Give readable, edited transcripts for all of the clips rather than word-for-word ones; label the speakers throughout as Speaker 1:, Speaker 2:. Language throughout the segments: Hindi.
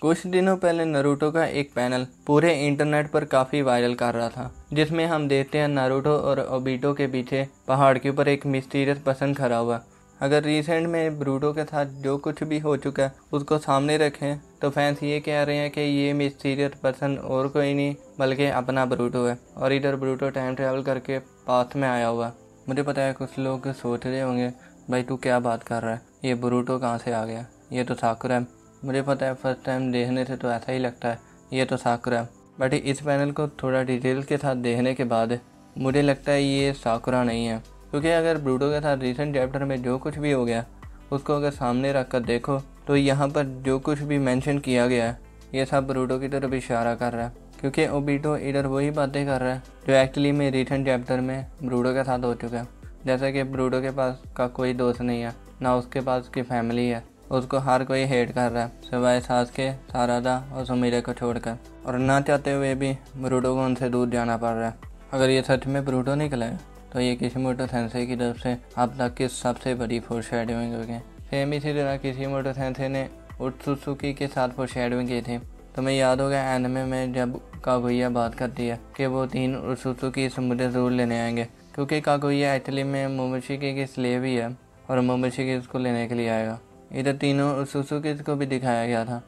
Speaker 1: कुछ दिनों पहले नारुतो का एक पैनल पूरे इंटरनेट पर काफ़ी वायरल कर रहा था, जिसमें हम देखते हैं नारुतो और ओबीटो के पीछे पहाड़ के ऊपर एक मिस्टीरियस पर्सन खड़ा हुआ। अगर रिसेंट में ब्रूटो के साथ जो कुछ भी हो चुका है उसको सामने रखें तो फैंस ये कह रहे हैं कि ये मिस्टीरियस पर्सन और कोई नहीं बल्कि अपना ब्रूटो है, और इधर ब्रूटो टाइम ट्रैवल करके पास्ट में आया हुआ। मुझे पता है कुछ लोग सोच रहे होंगे भाई तू क्या बात कर रहा है, ये ब्रूटो कहाँ से आ गया, ये तो साकुरा है। मुझे पता है फर्स्ट टाइम देखने से तो ऐसा ही लगता है ये तो साकुरा है, बट इस पैनल को थोड़ा डिटेल के साथ देखने के बाद मुझे लगता है ये साकुरा नहीं है। क्योंकि अगर ब्रूटो के साथ रिसेंट चैप्टर में जो कुछ भी हो गया उसको अगर सामने रख कर देखो तो यहाँ पर जो कुछ भी मेंशन किया गया है ये सब ब्रूटो की तरफ इशारा कर रहा है, क्योंकि ओबीटो इधर वही बातें कर रहा है जो एक्चुअली में रिसेंट चैप्टर में ब्रूटो के साथ हो चुका है। जैसा कि ब्रूटो के पास का कोई दोस्त नहीं है, ना उसके पास की फैमिली है, उसको हर कोई हेट कर रहा है सिवाय सास के, सारादा और सुमिरे को छोड़कर, और ना चाहते हुए भी ब्रूटो को उनसे दूर जाना पड़ रहा है। अगर ये सच में ब्रूटो निकला है तो ये किशिमोटो सेंसेई की तरफ से अब तक की सबसे बड़ी फोरशैडोइंग होगी। सेम इसी तरह किशिमोटो सेंसेई ने उत्सुकी के साथ फोरशैडोइंग की थी। तुम्हें याद होगा एनिमे में जब कागुया बात करती है कि वो 3 उत्सुकी समुद्र जरूर लेने आएंगे, क्योंकि कागुया एक्चुअली में मोमोशिकी की स्लेव ही है और मोमोशिकी उसको लेने के लिए आएगा। इधर तीनों उत्सुकी को भी दिखाया गया था,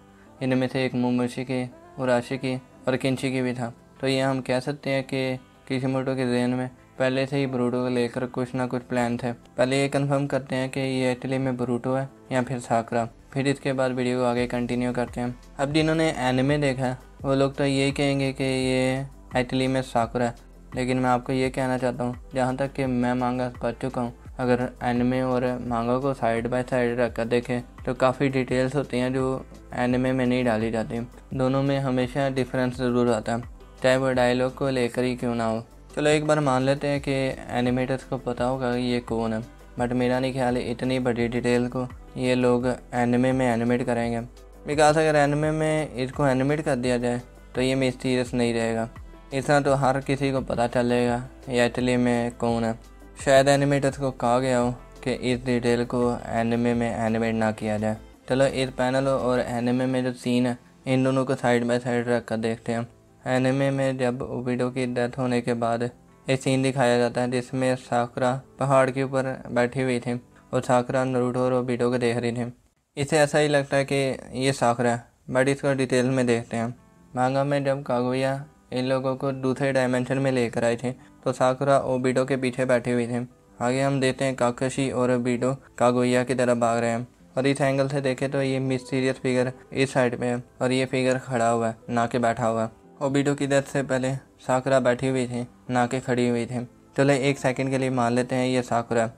Speaker 1: इनमें से एक मोमोशिकी, उराशिकी और किंशिकी भी था। तो ये हम कह सकते हैं कि किशिमोटो के ज़हन में पहले से ही ब्रूटो को लेकर कुछ ना कुछ प्लान थे। पहले ये कंफर्म करते हैं कि ये एक्चुअली में ब्रूटो है या फिर साकुरा, फिर इसके बाद वीडियो को आगे कंटिन्यू करते हैं। अब जिन्होंने एनिमे देखा है वो लोग तो यही कहेंगे कि ये एक्चुअली में साकुरा है, लेकिन मैं आपको ये कहना चाहता हूँ जहाँ तक कि मैं मांगा पढ़ चुका हूँ, अगर एनिमे और मांगा को साइड बाय साइड रख कर देखें तो काफ़ी डिटेल्स होती हैं जो एनिमे में नहीं डाली जाती। दोनों में हमेशा डिफरेंस ज़रूर आता है, चाहे वो डायलॉग को लेकर ही क्यों ना हो। चलो एक बार मान लेते हैं कि एनिमेटर्स को पता होगा ये कौन है, बट मेरा नहीं ख्याल है इतनी बड़ी डिटेल को ये लोग एनिमे में एनिमेट करेंगे। बिकॉज अगर एनिमे में इसको एनिमेट कर दिया जाए तो ये मिस्टीरियस नहीं रहेगा, इतना तो हर किसी को पता चलेगा ये एक्चुअली में कौन है। शायद एनिमेटर्स को कहा गया हो कि इस डिटेल को एनिमे में एनिमेट ना किया जाए। चलो इस पैनल और एनिमे में जो सीन है इन दोनों को साइड बाय साइड रख कर देखते हैं। एनिमे में जब ओबीटो की डेथ होने के बाद एक सीन दिखाया जाता है जिसमें साकुरा पहाड़ के ऊपर बैठी हुई थी और साकुरा नारुतो और ओबीटो को देख रही थी। इसे ऐसा ही लगता है कि ये साकुरा है, बट इसको डिटेल में देखते हैं। मांगा में जब कागुया इन लोगों को दूसरे डायमेंशन में लेकर आई थी तो साकुरा ओबीटो के पीछे बैठी हुई थी। आगे हम देखते हैं काकाशी और ओबीटो कागुया की तरफ भाग रहे हैं, और इस एंगल से देखें तो ये मिस्टीरियस फिगर इस साइड पे है और ये फिगर खड़ा हुआ है ना कि बैठा हुआ है। ओबीटो की डेथ से पहले साकुरा बैठी हुई थी ना कि खड़ी हुई थी। चलो एक सेकंड के लिए मान लेते हैं ये साकुरा,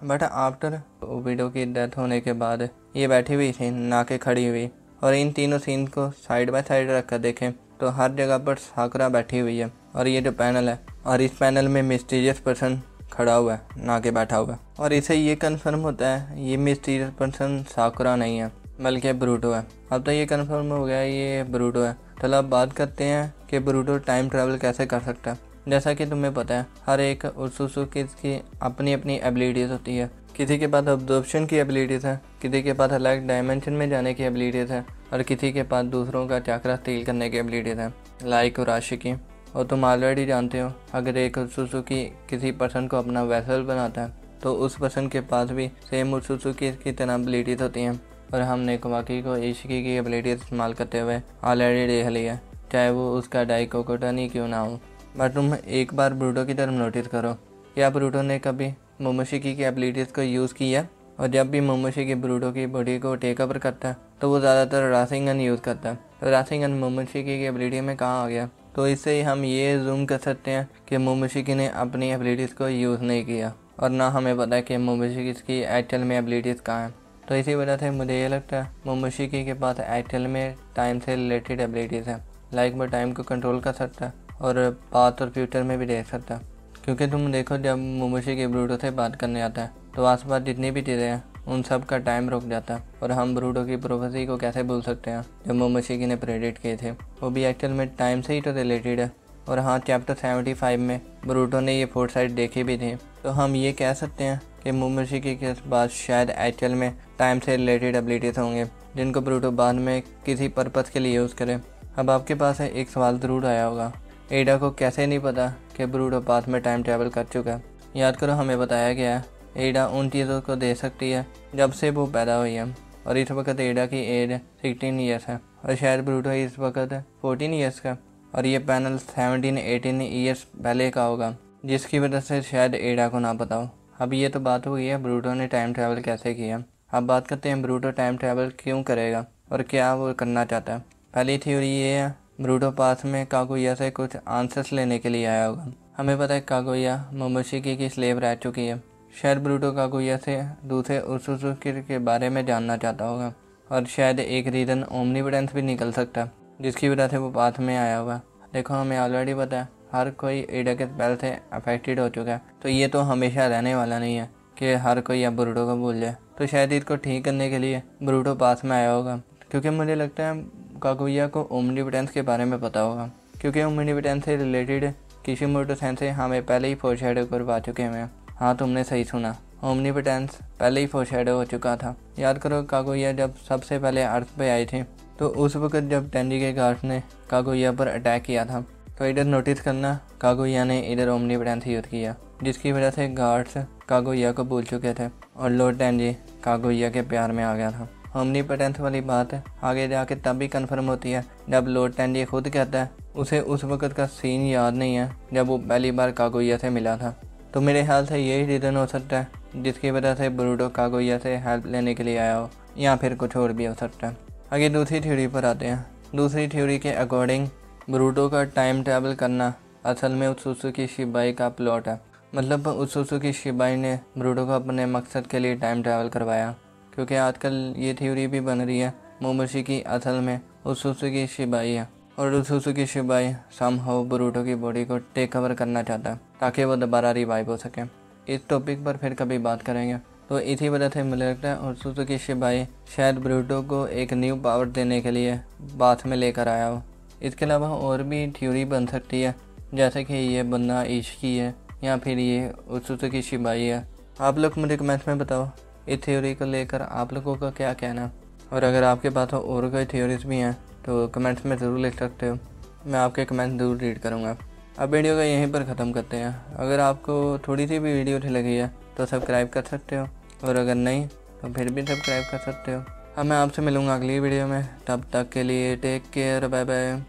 Speaker 1: बट आफ्टर ओबीटो की डेथ होने के बाद ये बैठी हुई थी ना कि खड़ी हुई। और इन तीनों सीन को साइड बाय साइड रख कर देखें तो हर जगह पर साकुरा बैठी हुई है, और ये जो पैनल है और इस पैनल में मिस्टीरियस पर्सन खड़ा हुआ है ना कि बैठा हुआ है, और इसे ये कन्फर्म होता है ये मिस्टीरियस पर्सन साकुरा नहीं है बल्कि ब्रूटो है। अब तो ये कन्फर्म हो गया ये ब्रूटो है। चलो अब बात करते हैं कि ब्रूटो टाइम ट्रैवल कैसे कर सकता है। जैसा कि तुम्हें पता है हर एक उत्सुकी की अपनी अपनी एबिलिटीज़ होती है। किसी के पास अब्जॉर्प्शन की एबिलिटीज़ है, किसी के पास अलग डायमेंशन में जाने की एबिलिटीज़ है, और किसी के पास दूसरों का चक्रा स्टील करने की एबिलिटीज़ है, लाइक उराशिकी। और तुम ऑलरेडी जानते हो अगर एक उत्सुकी किसी पर्सन को अपना वेसल बनाता है तो उस पर्सन के पास भी सेम उत्सुकी की तरह एबिलिटीज़ होती हैं, और हमने कवाकी को इशिकी की एबिलिटी इस्तेमाल करते हुए ऑलरेडी देख लिया, चाहे वो उसका डाइकोकोटन ही क्यों ना हो। बट तुम एक बार ब्रूटो की तरफ नोटिस करो, क्या ब्रूटो ने कभी मोमोशिकी की एबिलिटीज़ को यूज़ किया? और जब भी मोमोशिकी ब्रूटो की बॉडी को टेक ओवर करता है तो वो ज़्यादातर राशिंगन यूज़ करता है। तो राशिंगन मोमोशिकी की एबिलिटी में कहाँ आ गया? तो इससे ही हम ये जूम कर सकते हैं कि मोमोशिकी ने अपनी एबिलिटीज़ को यूज़ नहीं किया, और ना हमें पता है कि मोमोशिकी की एक्चुअल में एबिलिटीज़ कहाँ हैं। तो इसी वजह से मुझे ये लगता है मोमोशिकी के पास एक्चुअल में टाइम से रिलेटेड एबिलिटीज़ हैं, लाइक वो टाइम को कंट्रोल कर सकता है और पास्ट और फ्यूचर में भी देख सकता है। क्योंकि तुम देखो जब मोमोशिकी ब्रूटो से बात करने आता है तो आसपास जितनी भी चीज़ें हैं उन सब का टाइम रुक जाता है, और हम ब्रूटो की प्रोफेसी को कैसे भूल सकते हैं जब मोमोशिकी ने प्रेडिक्ट किए थे, वो भी एक्चुअल में टाइम से ही तो रिलेटेड है। और हाँ, चैप्टर 75 में ब्रूटो ने ये फोरसाइट देखी भी थी, तो हम ये कह सकते हैं कि मोमोशिकी के पास शायद एक्चुअल में टाइम से रिलेटेड एबिलिटीज़ होंगे जिनको ब्रूटो बाद में किसी पर्पज़ के लिए यूज़ करे। अब आपके पास एक सवाल ज़रूर आया होगा, एडा को कैसे नहीं पता कि ब्रूटो पास में टाइम ट्रैवल कर चुका है। याद करो, हमें बताया गया है एडा उन चीज़ों को दे सकती है जब से वो पैदा हुई है, और इस वक्त एडा की एज 16 ईयर्स है और शायद ब्रूटो इस वक्त 14 ईयर्स का, और ये पैनल 17-18 ईयर्स पहले का होगा, जिसकी वजह से शायद एडा को ना पता हो। अब ये तो बात हो गई है ब्रूटो ने टाइम ट्रैवल कैसे किया। अब बात करते हैं ब्रूटो टाइम ट्रैवल क्यों करेगा और क्या वो करना चाहता है। पहली थ्योरी ये है, ब्रूटो पास में कागुया से कुछ आंसर्स लेने के लिए आया होगा। हमें पता है कागुया मोमोशिकी की स्लेव रह चुकी है। शायद ब्रूटो कागुया से दूसरे उत्सुकी के बारे में जानना चाहता होगा, और शायद एक रीज़न ओमनीपोटेंस भी निकल सकता है जिसकी वजह से वो पास में आया होगा। देखो, हमें ऑलरेडी पता है हर कोई एडा के स्पेल से अफेक्टेड हो चुका है, तो ये तो हमेशा रहने वाला नहीं है कि हर कोई अब ब्रूटो को भूल जाए। तो शायद इसको ठीक करने के लिए ब्रूटो पास में आया होगा, क्योंकि मुझे लगता है कागुया को ओमनीपोटेंस के बारे में पता होगा, क्योंकि ओमनीपोटेंस से रिलेटेड किशिमोटो सेंसेई हमें पहले ही फोरशैडो करवा चुके हैं। हाँ, तुमने सही सुना, ओमनीपोटेंस पहले ही फोरशैडो हो चुका था। याद करो, कागुया जब सबसे पहले अर्थ पे आई थी तो उस वक्त जब टेंजी के गार्ड्स ने कागुया पर अटैक किया था, तो इधर नोटिस करना कागुया ने इधर ओमनीपोटेंस यूज़ किया, जिसकी वजह से गार्ड्स कागुया को भूल चुके थे और लॉर्ड टेंजी कागुया के प्यार में आ गया था। ओमनीपोटेंस वाली बात आगे जाके तब भी कन्फर्म होती है जब लॉर्ड टेंजी खुद कहता है उसे उस वक्त का सीन याद नहीं है जब वो पहली बार कागुया से मिला था। तो मेरे ख्याल से यही रीज़न हो सकता है जिसकी वजह से ब्रूटो कागुया से हेल्प लेने के लिए आया हो, या फिर कुछ और भी हो सकता है। आगे दूसरी थ्योरी पर आते हैं। दूसरी थ्योरी के अकॉर्डिंग ब्रूटो का टाइम ट्रैवल करना असल में उत्सुकी शिबाई का प्लॉट है। मतलब उत्सुकी शिबाई ने ब्रूटो को अपने मकसद के लिए टाइम ट्रैवल करवाया, क्योंकि आजकल ये थ्योरी भी बन रही है मोमोशिकी असल में उत्सुकी शिबाई है, और उत्सुकी शिबाई समहाउ ब्रूटो की बॉडी को टेक ओवर करना चाहता है ताकि वो दोबारा रिवाइव हो सके। इस टॉपिक पर फिर कभी बात करेंगे। तो इसी वजह से मुझे लगता है उत्सुकी शिबाई शायद ब्रूटो को एक न्यू पावर देने के लिए बात में लेकर आया हो। इसके अलावा और भी थ्योरी बन सकती है, जैसे कि ये बंदा इश्की है या फिर ये उत्सुकी शिबाई है। आप लोग मुझे कमेंट्स में बताओ इस थ्योरी को लेकर आप लोगों का क्या कहना, और अगर आपके पास और कोई थ्योरीज भी हैं तो कमेंट्स में ज़रूर लिख सकते हो, मैं आपके कमेंट ज़रूर रीड करूँगा। अब वीडियो का यहीं पर ख़त्म करते हैं। अगर आपको थोड़ी सी भी वीडियो अच्छी लगी है तो सब्सक्राइब कर सकते हो, और अगर नहीं तो फिर भी सब्सक्राइब कर सकते हो। अब मैं आपसे मिलूँगा अगली वीडियो में, तब तक के लिए टेक केयर, बाय बाय।